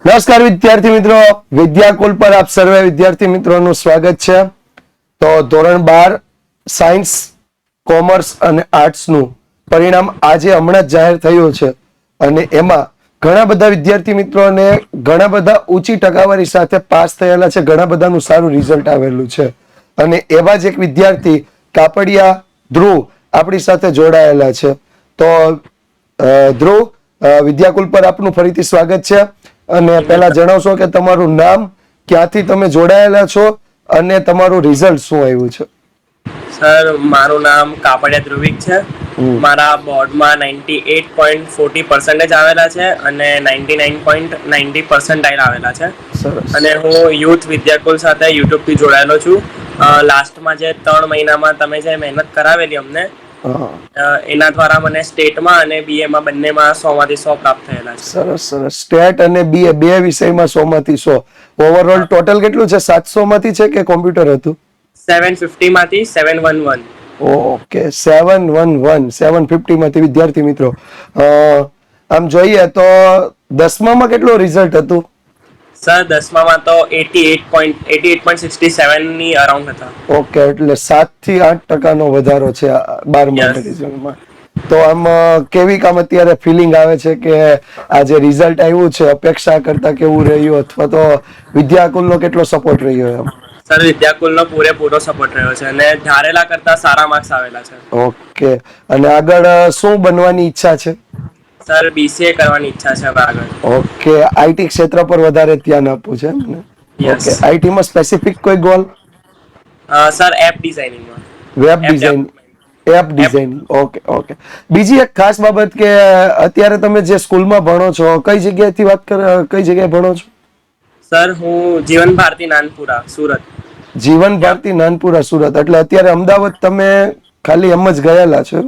નમસ્કાર વિદ્યાર્થી મિત્રો, વિદ્યાકુલ પર આપ સર્વે વિદ્યાર્થી મિત્રોનું સ્વાગત છે. તો ધોરણ 12 સાયન્સ, કોમર્સ અને આર્ટ્સનું પરિણામ આજે હમણાં જ જાહેર થયું છે અને એમાં ઘણા બધા વિદ્યાર્થી મિત્રોને ઘણા બધા ઊંચી ટકાવારી સાથે પાસ થયેલા છે. ઘણા બધાનું સારું રિઝલ્ટ આવેલું છે અને એવા જ એક વિદ્યાર્થી કાપડિયા ધ્રુવ આપણી સાથે જોડાયેલા છે. તો ધ્રુવ, વિદ્યાકુલ પર આપનું ફરીથી સ્વાગત છે. અને પહેલા જણાવશો કે તમારું નામ, ક્યાંથી તમે જોડાયેલા છો અને તમારું રિઝલ્ટ શું આવ્યું છે? સર, મારું નામ કાપડિયા ધ્રુવિક છે. મારા બોર્ડમાં 98.40% આવેલા છે અને 99.90% આવેલા છે. સરસ. અને હું યુથ વિદ્યાકુલ સાથે યુટ્યુબ થી જોડાયેલો છું. લાસ્ટમાં જે 3 મહિનામાં તમે જે મહેનત કરાવેલી અમને, એના દ્વારા મને સ્ટેટમાં અને BA માં બંનેમાં 100 માંથી 100 પ્રાપ્ત થયેલા છે. સરસ સરસ. સ્ટેટ અને BA બે વિષયમાં 100 માંથી 100. ઓવરઓલ ટોટલ કેટલું છે? 700 માંથી છે કે કોમ્પ્યુટર હતું? 750 માંથી 711. ઓકે, 711 750 માંથી. વિદ્યાર્થી મિત્રો, આમ જોઈએ તો 10મામાં કેટલું રિઝલ્ટ હતું? સર, 10મામાં તો 88.67 ની અરાઉન્ડ હતા. ઓકે, એટલે 7 થી 8% વધારો છે 12મા રિઝલ્ટમાં. તો આમ કેવી કામ અત્યારે ફિલિંગ આવે છે કે આ જે રિઝલ્ટ આવ્યું છે અપેક્ષા કરતા કેવું રહ્યું, અથવા તો વિદ્યાકુલનો કેટલો સપોર્ટ રહ્યો એમ? સર, વિદ્યાકુલનો પૂરેપૂરો સપોર્ટ રહ્યો છે અને ધારેલા કરતા સારા માર્ક્સ આવેલા છે. ઓકે, અને આગળ શું બનવાની ઈચ્છા છે? સર, BCA કરવાની ઈચ્છા છે હવે આગળ. ઓકે, IT ક્ષેત્ર પર વધારે ધ્યાન આપવું છે એમ ને? યસ. ઓકે, IT માં સ્પેસિફિક કોઈ ગોલ? સર, એપ ડિઝાઇનિંગમાં. Web design, app designing. Okay okay. બીજી એક ખાસ બાબત કે અત્યારે તમે જે સ્કૂલમાં ભણો છો, કઈ જગ્યાએથી કઈ જગ્યાએ ભણો છો? સર, હું જીવન ભારતી નાનપુરા, સુરત. જીવન ભારતી નાનપુરા, સુરત. એટલે અત્યારે અમદાવાદ તમે ખાલી એમ જ ગયેલા છો?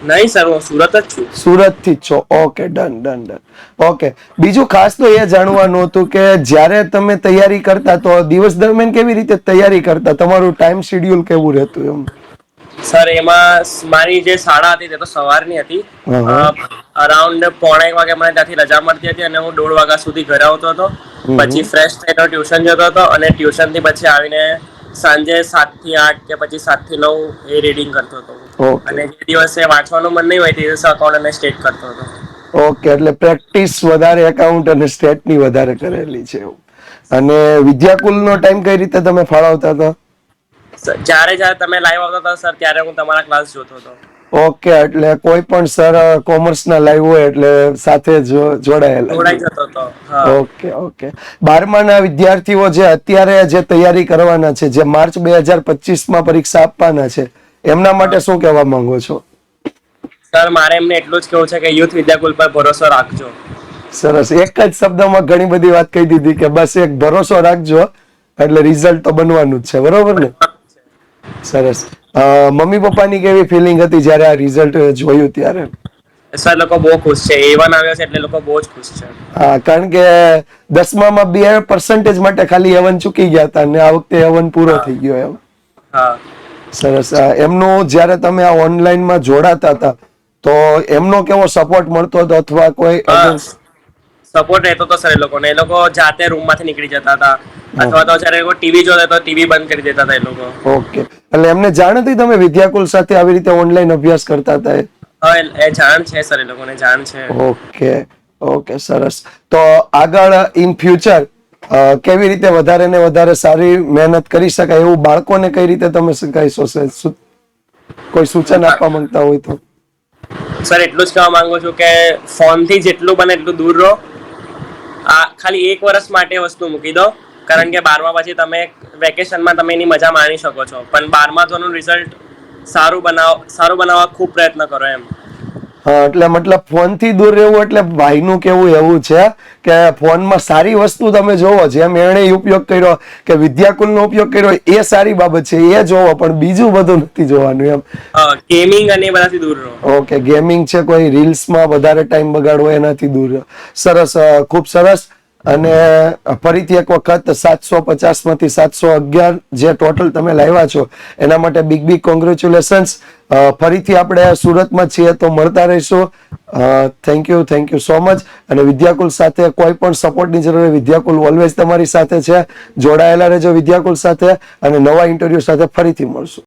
નહીં સર, હું સુરત જ છું. સુરત થી જ છો? Okay, done done done. Okay, બીજું ખાસ તો એ જાણવાનું હતું કે જ્યારે તમે તૈયારી કરતા તો દિવસ દરમિયાન કેવી રીતે તૈયારી કરતા? તમારું ટાઈમ શેડ્યુલ કેવું રહેતું એમ? સર, એમાં મારી જે શાળા હતી તે તો સવારની હતી. અરાઉન્ડ 1:45 વાગે મને ત્યાંથી રજા મળતી હતી અને હું 1:30 વાગ્યા સુધી ઘરે આવતો હતો. પછી ફ્રેશ થઈને ટ્યુશન જતો હતો અને ટ્યુશન થી પછી આવીને સાંજે 7 થી 8 કે પછી 7 થી 9 એ રીડિંગ કરતો હતો. અને જે દિવસે વાંચવાનું મન નહીં હોય તે દિવસે અકાઉન્ટ અને સ્ટેટ કરતો હતો. ઓકે, એટલે પ્રેક્ટિસ વધારે એકાઉન્ટ અને સ્ટેટની વધારે કરેલી છે એવું. અને વિદ્યાકુલનો ટાઈમ કઈ રીતે તમે ફાળવતા હતા? જ્યારે જ્યારે તમે લાઈવ આવતા હતા સર, ત્યારે હું તમારા ક્લાસ જોતો હતો. ઓકે, એટલે કોઈ પણ સર કોમર્સના લાઈવ હોય એટલે સાથે જોડાયેલા. જોડાઈ જતો હતો. Okay okay. 12માના વિદ્યાર્થીઓ જે અત્યારે જે તૈયારી કરવાના છે, જે માર્ચ 2025માં પરીક્ષા આપવાના છે, એમના માટે શું કહેવા માંગો છો? સર, મારે એમને એટલું જ કહેવું છે કે યુથ વિદ્યાકુલ પર ભરોસો રાખજો. સરસ. એક જ શબ્દમાં ઘણી બધી વાત કહી દીધી કે બસ એક ભરોસો રાખજો, એટલે રિઝલ્ટ તો બનવાનું જ છે. બરોબર ને? સરસ. મમ્મી પપ્પાની કેવી ફિલિંગ હતી જ્યારે આ રિઝલ્ટ જોયું ત્યારે? સર, લોકો બહુ ખુશ છે. A1 આવ્યો છે એટલે લોકો બહુ જ ખુશ છે. હા, કારણ કે 10મામાં 2% માટે ખાલી A1 ચૂકી ગયા હતા અને આ વખતે A1 પૂરો થઈ ગયો એમ. હા. સરસ. એમનો જ્યારે તમે આ ઓનલાઈનમાં જોડાતા હતા તો એમનો કેવો સપોર્ટ મળતો હતો અથવા કોઈ સપોર્ટ રહેતો હતો સર? એ લોકો જાતે રૂમમાંથી નીકળી જતા હતા અથવા તો જ્યારે ટીવી જોતા તો ટીવી બંધ કરી દેતા હતા એ લોકો. ઓકે, એટલે એમને જાણ હતી તમે વિદ્યાકુલ સાથે આવી રીતે ઓનલાઈન અભ્યાસ કરતા હતા? હા, એ જાણ છે સર, એ લોકોને જાણ છે. ઓકે ઓકે, સરસ. તો આગળ ઇન ફ્યુચર કેવી રીતે વધારે ને વધારે સારી મહેનત કરી શકાય એવું બાળકોને કઈ રીતે તમે કહીશો? કોઈ સૂચન આપવા માંગતા હોય તો? સર, એટલું જ કહેવા માંગુ છું કે ફોનથી જેટલું બને એટલું દૂર રહો. આ ખાલી 1 વર્ષ માટે વસ્તુ મૂકી દો, કારણ કે 12મા પછી તમે વેકેશનમાં તમે એની મજા માણી શકો છો. પણ 12મા ધોરણનું રિઝલ્ટ સારું બનાવવા ખૂબ પ્રયત્ન કરો એમ. હા, એટલે મતલબ ફોનથી દૂર રહેવું એટલે ભાઈનું કેવું એવું છે કે ફોનમાં સારી વસ્તુ તમે જોવો, જેમ એણે ઉપયોગ કર્યો કે વિદ્યાકુલનો ઉપયોગ કર્યો, એ સારી બાબત છે, એ જોવો, પણ બીજું બધું નથી જોવાનું એમ. ગેમિંગ અને બધાથી દૂર રહો. ઓકે, ગેમિંગ છે, કોઈ રીલ્સમાં વધારે ટાઈમ બગાડવો, એનાથી દૂર રહો. સરસ, ખૂબ સરસ. અને ફરીથી એક વખત 750 માંથી 711 જે ટોટલ તમે લાવ્યા છો એના માટે બિગ કોંગ્રેચ્યુલેશન્સ. ફરીથી આપણે સુરતમાં છીએ તો મળતા રહીશું. Thank you so much. અને વિદ્યાકુલ સાથે કોઈ પણ સપોર્ટની જરૂર હોય, વિદ્યાકુલ ઓલવેઝ તમારી સાથે છે. જોડાયેલા રહેજો વિદ્યાકુલ સાથે અને નવા ઇન્ટરવ્યુ સાથે ફરીથી મળશું.